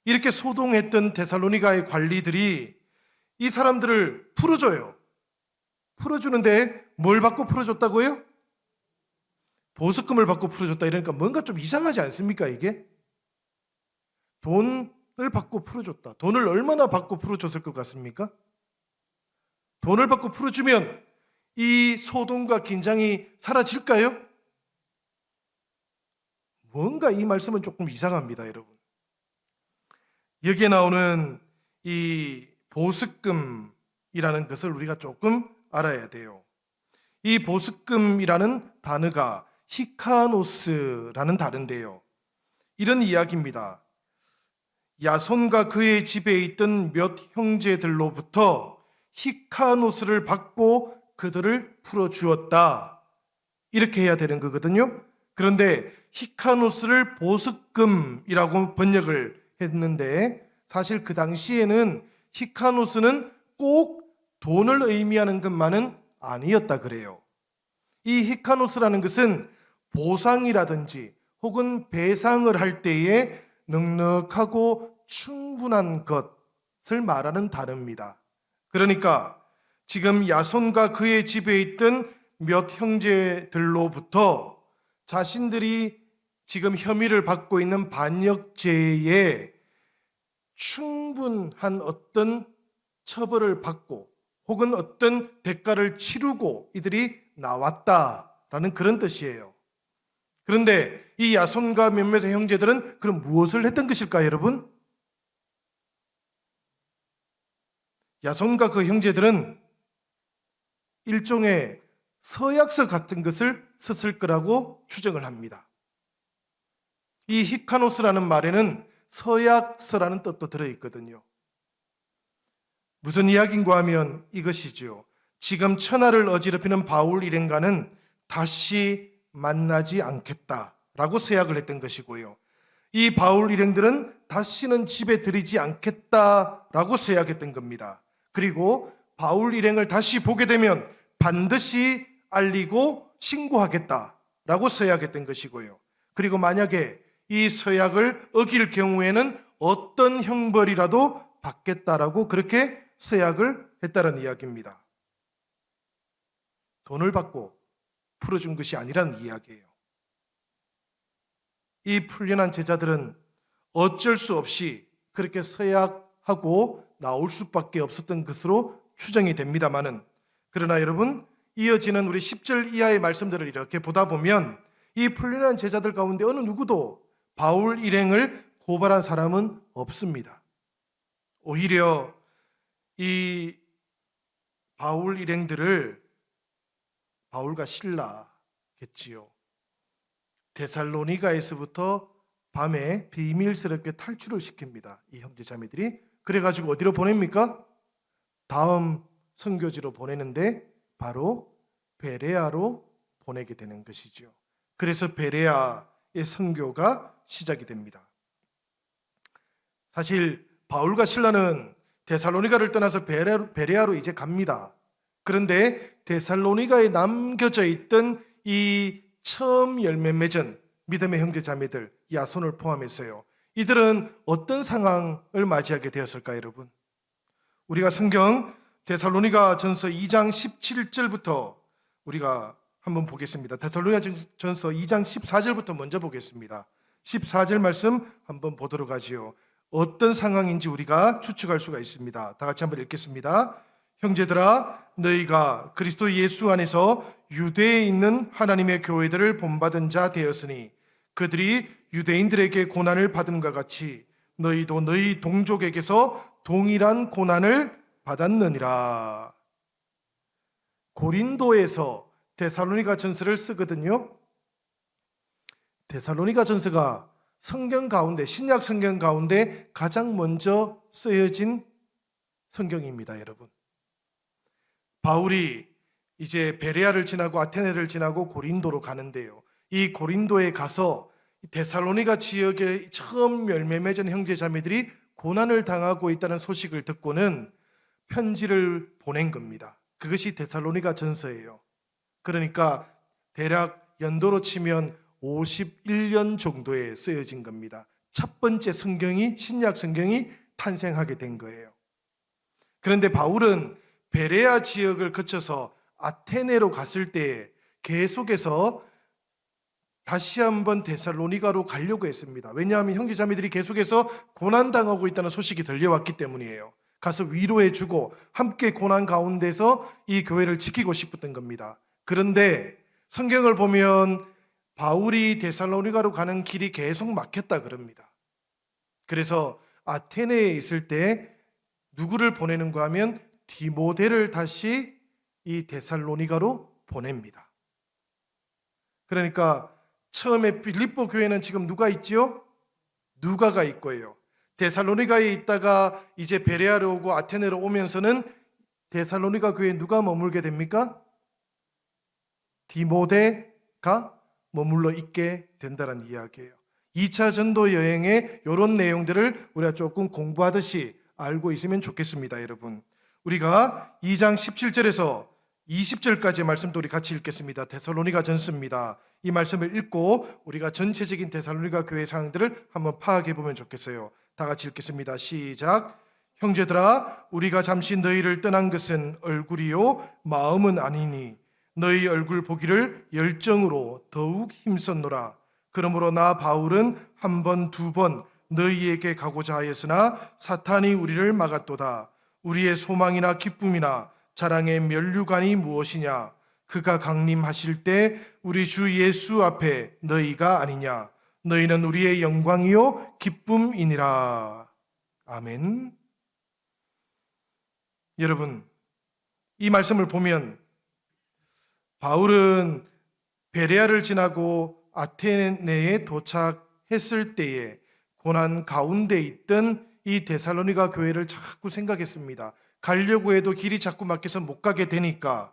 이렇게 소동했던 데살로니가의 관리들이 이 사람들을 풀어줘요. 풀어주는데 뭘 받고 풀어줬다고요? 보석금을 받고 풀어줬다. 이러니까 뭔가 좀 이상하지 않습니까, 이게? 돈을 받고 풀어줬다. 돈을 얼마나 받고 풀어줬을 것 같습니까? 돈을 받고 풀어주면 이 소동과 긴장이 사라질까요? 뭔가 이 말씀은 조금 이상합니다, 여러분. 여기에 나오는 이 보습금이라는 것을 우리가 조금 알아야 돼요. 이 보습금이라는 단어가 히카노스라는 단어인데요, 이런 이야기입니다. 야손과 그의 집에 있던 몇 형제들로부터 히카노스를 받고 그들을 풀어주었다, 이렇게 해야 되는 거거든요. 그런데 히카노스를 보습금이라고 번역을 했는데 사실 그 당시에는 히카노스는 꼭 돈을 의미하는 것만은 아니었다 그래요. 이 히카노스라는 것은 보상이라든지 혹은 배상을 할 때에 넉넉하고 충분한 것을 말하는 단어입니다. 그러니까 지금 야손과 그의 집에 있던 몇 형제들로부터 자신들이 지금 혐의를 받고 있는 반역죄에 충분한 어떤 처벌을 받고 혹은 어떤 대가를 치르고 이들이 나왔다라는 그런 뜻이에요. 그런데 이 야손과 몇몇의 형제들은 그럼 무엇을 했던 것일까요, 여러분? 야손과 그 형제들은 일종의 서약서 같은 것을 썼을 거라고 추정을 합니다. 이 히카노스라는 말에는 서약서라는 뜻도 들어있거든요. 무슨 이야기인가 하면 이것이죠. 지금 천하를 어지럽히는 바울 일행과는 다시 만나지 않겠다라고 서약을 했던 것이고요. 이 바울 일행들은 다시는 집에 들이지 않겠다라고 서약했던 겁니다. 그리고 바울 일행을 다시 보게 되면 반드시 알리고 신고하겠다라고 서약했던 것이고요. 그리고 만약에 이 서약을 어길 경우에는 어떤 형벌이라도 받겠다라고 그렇게 서약을 했다는 이야기입니다. 돈을 받고 풀어준 것이 아니라는 이야기예요. 이 풀려난 제자들은 어쩔 수 없이 그렇게 서약하고 나올 수밖에 없었던 것으로 추정이 됩니다마는, 그러나 여러분, 이어지는 우리 10절 이하의 말씀들을 이렇게 보다 보면 이 풀려난 제자들 가운데 어느 누구도 바울 일행을 고발한 사람은 없습니다. 오히려 이 바울 일행들을 바울과 실라겠지요. 데살로니가에서부터 밤에 비밀스럽게 탈출을 시킵니다. 이 형제 자매들이. 그래가지고 어디로 보냅니까? 다음 선교지로 보내는데 바로 베레아로 보내게 되는 것이죠. 그래서 베레아의 선교가 시작이 됩니다. 사실 바울과 실라는 데살로니가를 떠나서 베레아로 이제 갑니다. 그런데 데살로니가에 남겨져 있던 이 처음 열매 맺은 믿음의 형제 자매들 야손을 포함해서요, 이들은 어떤 상황을 맞이하게 되었을까요, 여러분? 우리가 성경 데살로니가 전서 2장 17절부터 우리가 한번 보겠습니다. 데살로니가 전서 2장 14절부터 먼저 보겠습니다. 14절 말씀 한번 보도록 하지요. 어떤 상황인지 우리가 추측할 수가 있습니다. 다 같이 한번 읽겠습니다. 형제들아, 너희가 그리스도 예수 안에서 유대에 있는 하나님의 교회들을 본받은 자 되었으니 그들이 유대인들에게 고난을 받음과 같이 너희도 너희 동족에게서 동일한 고난을 받았느니라. 고린도에서 데살로니가 전서를 쓰거든요. 데살로니가 전서가 성경 가운데, 신약 성경 가운데 가장 먼저 쓰여진 성경입니다, 여러분. 바울이 이제 베레아를 지나고 아테네를 지나고 고린도로 가는데요, 이 고린도에 가서 데살로니가 지역의 처음 열매 맺은 형제 자매들이 고난을 당하고 있다는 소식을 듣고는 편지를 보낸 겁니다. 그것이 데살로니가 전서예요. 그러니까 대략 연도로 치면 51년 정도에 쓰여진 겁니다. 첫 번째 성경이, 신약 성경이 탄생하게 된 거예요. 그런데 바울은 베레아 지역을 거쳐서 아테네로 갔을 때 계속해서 다시 한번 데살로니가로 가려고 했습니다. 왜냐하면 형제자매들이 계속해서 고난당하고 있다는 소식이 들려왔기 때문이에요. 가서 위로해주고 함께 고난 가운데서 이 교회를 지키고 싶었던 겁니다. 그런데 성경을 보면 바울이 데살로니가로 가는 길이 계속 막혔다 그럽니다. 그래서 아테네에 있을 때 누구를 보내는가 하면 디모데를 다시 이 데살로니가로 보냅니다. 그러니까 처음에 빌립보 교회는 지금 누가 있지요? 누가가 있고요. 데살로니가에 있다가 이제 베레아로 오고 아테네로 오면서는 데살로니가 교회에 누가 머물게 됩니까? 디모데가 머물러 있게 된다는 이야기예요. 2차 전도 여행의 이런 내용들을 우리가 조금 공부하듯이 알고 있으면 좋겠습니다, 여러분. 우리가 2장 17절에서 20절까지의 말씀도 우리 같이 읽겠습니다. 데살로니가 전서입니다. 이 말씀을 읽고 우리가 전체적인 데살로니가 교회 상황들을 한번 파악해 보면 좋겠어요. 다 같이 읽겠습니다. 시작. 형제들아, 우리가 잠시 너희를 떠난 것은 얼굴이요 마음은 아니니 너희 얼굴 보기를 열정으로 더욱 힘썼노라. 그러므로 나 바울은 한 번, 두 번 너희에게 가고자 하였으나 사탄이 우리를 막았도다. 우리의 소망이나 기쁨이나 자랑의 면류관이 무엇이냐? 그가 강림하실 때 우리 주 예수 앞에 너희가 아니냐? 너희는 우리의 영광이요 기쁨이니라. 아멘. 여러분, 이 말씀을 보면 바울은 베레아를 지나고 아테네에 도착했을 때에 고난 가운데 있던 이 데살로니가 교회를 자꾸 생각했습니다. 가려고 해도 길이 자꾸 막혀서 못 가게 되니까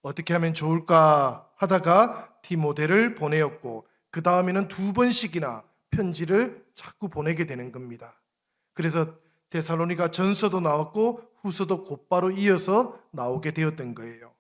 어떻게 하면 좋을까 하다가 디모데를 보내었고 그 다음에는 2번씩이나 편지를 자꾸 보내게 되는 겁니다. 그래서 데살로니가 전서도 나왔고 후서도 곧바로 이어서 나오게 되었던 거예요.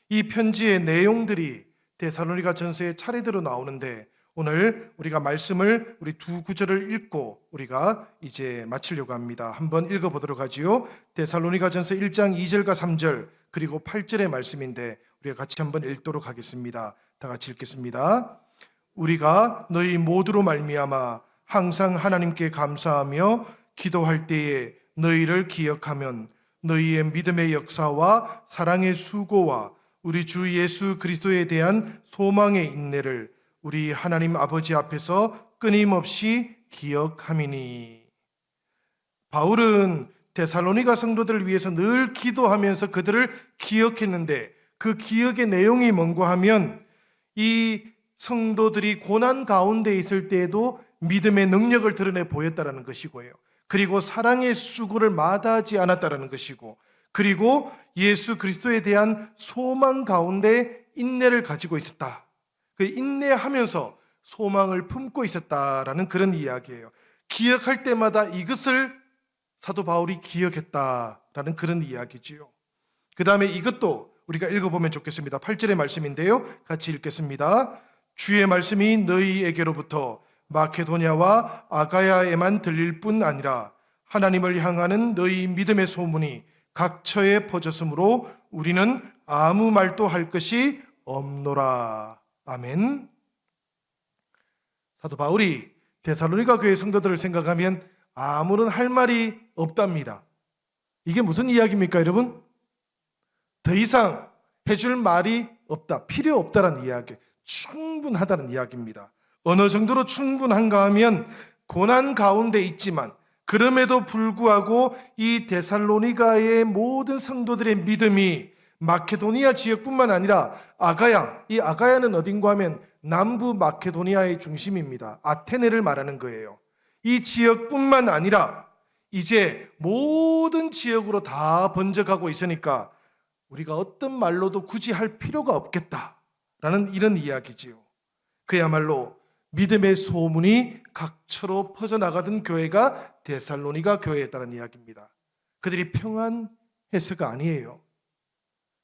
이 편지의 내용들이 데살로니가 전서의 차례대로 나오는데 오늘 우리가 말씀을 우리 두 구절을 읽고 우리가 이제 마치려고 합니다. 한번 읽어보도록 하지요. 데살로니가 전서 1장 2절과 3절 그리고 8절의 말씀인데 우리가 같이 한번 읽도록 하겠습니다. 다 같이 읽겠습니다. 우리가 너희 모두로 말미암아 항상 하나님께 감사하며 기도할 때에 너희를 기억하면 너희의 믿음의 역사와 사랑의 수고와 우리 주 예수 그리스도에 대한 소망의 인내를 우리 하나님 아버지 앞에서 끊임없이 기억함이니. 바울은 데살로니가 성도들을 위해서 늘 기도하면서 그들을 기억했는데 그 기억의 내용이 뭔가 하면 이 성도들이 고난 가운데 있을 때에도 믿음의 능력을 드러내 보였다라는 것이고요. 그리고 사랑의 수고를 마다하지 않았다라는 것이고 그리고 예수 그리스도에 대한 소망 가운데 인내를 가지고 있었다. 그 인내하면서 소망을 품고 있었다라는 그런 이야기예요. 기억할 때마다 이것을 사도 바울이 기억했다라는 그런 이야기지요. 그 다음에 이것도 우리가 읽어보면 좋겠습니다. 8절의 말씀인데요. 같이 읽겠습니다. 주의 말씀이 너희에게로부터 마케도냐와 아가야에만 들릴 뿐 아니라 하나님을 향하는 너희 믿음의 소문이 각처에 퍼졌으므로 우리는 아무 말도 할 것이 없노라. 아멘. 사도 바울이 데살로니가 교회 성도들을 생각하면 아무런 할 말이 없답니다. 이게 무슨 이야기입니까, 여러분? 더 이상 해줄 말이 없다, 필요 없다라는 이야기, 충분하다는 이야기입니다. 어느 정도로 충분한가 하면 고난 가운데 있지만 그럼에도 불구하고 이 데살로니가의 모든 성도들의 믿음이 마케도니아 지역뿐만 아니라 아가야, 이 아가야는 어딘가 하면 남부 마케도니아의 중심입니다. 아테네를 말하는 거예요. 이 지역뿐만 아니라 이제 모든 지역으로 다 번져가고 있으니까 우리가 어떤 말로도 굳이 할 필요가 없겠다라는 이런 이야기지요. 그야말로 믿음의 소문이 각처로 퍼져나가던 교회가 데살로니가 교회였다는 이야기입니다. 그들이 평안해서가 아니에요.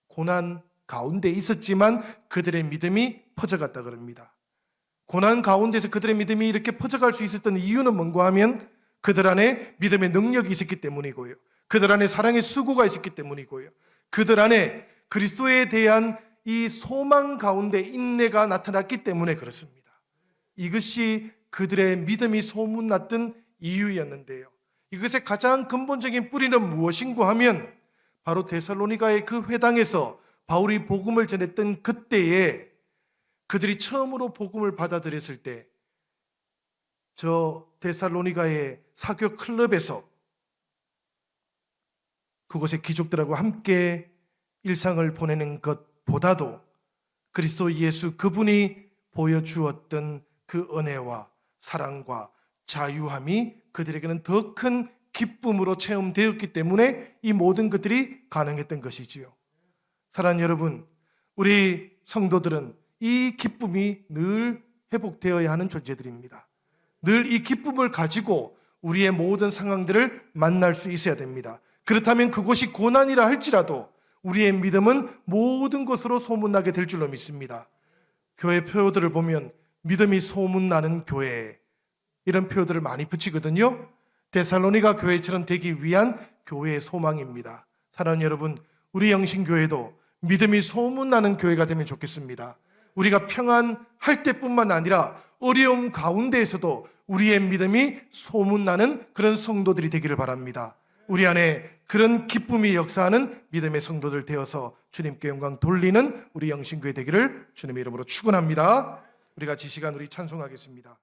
고난 가운데 있었지만 그들의 믿음이 퍼져갔다 그럽니다. 고난 가운데서 그들의 믿음이 이렇게 퍼져갈 수 있었던 이유는 뭔가 하면 그들 안에 믿음의 능력이 있었기 때문이고요. 그들 안에 사랑의 수고가 있었기 때문이고요. 그들 안에 그리스도에 대한 이 소망 가운데 인내가 나타났기 때문에 그렇습니다. 이것이 그들의 믿음이 소문났던 이유였는데요. 이것의 가장 근본적인 뿌리는 무엇인가 하면 바로 데살로니가의 그 회당에서 바울이 복음을 전했던 그때에 그들이 처음으로 복음을 받아들였을 때 저 데살로니가의 사교 클럽에서 그곳의 귀족들하고 함께 일상을 보내는 것보다도 그리스도 예수 그분이 보여주었던 그 은혜와 사랑과 자유함이 그들에게는 더 큰 기쁨으로 체험되었기 때문에 이 모든 것들이 가능했던 것이지요. 사랑하는 여러분, 우리 성도들은 이 기쁨이 늘 회복되어야 하는 존재들입니다. 늘 이 기쁨을 가지고 우리의 모든 상황들을 만날 수 있어야 됩니다. 그렇다면 그것이 고난이라 할지라도 우리의 믿음은 모든 것으로 소문나게 될 줄로 믿습니다. 교회 표어들을 보면 믿음이 소문나는 교회, 이런 표어들을 많이 붙이거든요. 데살로니가 교회처럼 되기 위한 교회의 소망입니다. 사랑하는 여러분, 우리 영신교회도 믿음이 소문나는 교회가 되면 좋겠습니다. 우리가 평안할 때뿐만 아니라 어려움 가운데에서도 우리의 믿음이 소문나는 그런 성도들이 되기를 바랍니다. 우리 안에 그런 기쁨이 역사하는 믿음의 성도들 되어서 주님께 영광 돌리는 우리 영신교회 되기를 주님의 이름으로 축원합니다. 우리 같이 이 시간 우리 찬송하겠습니다.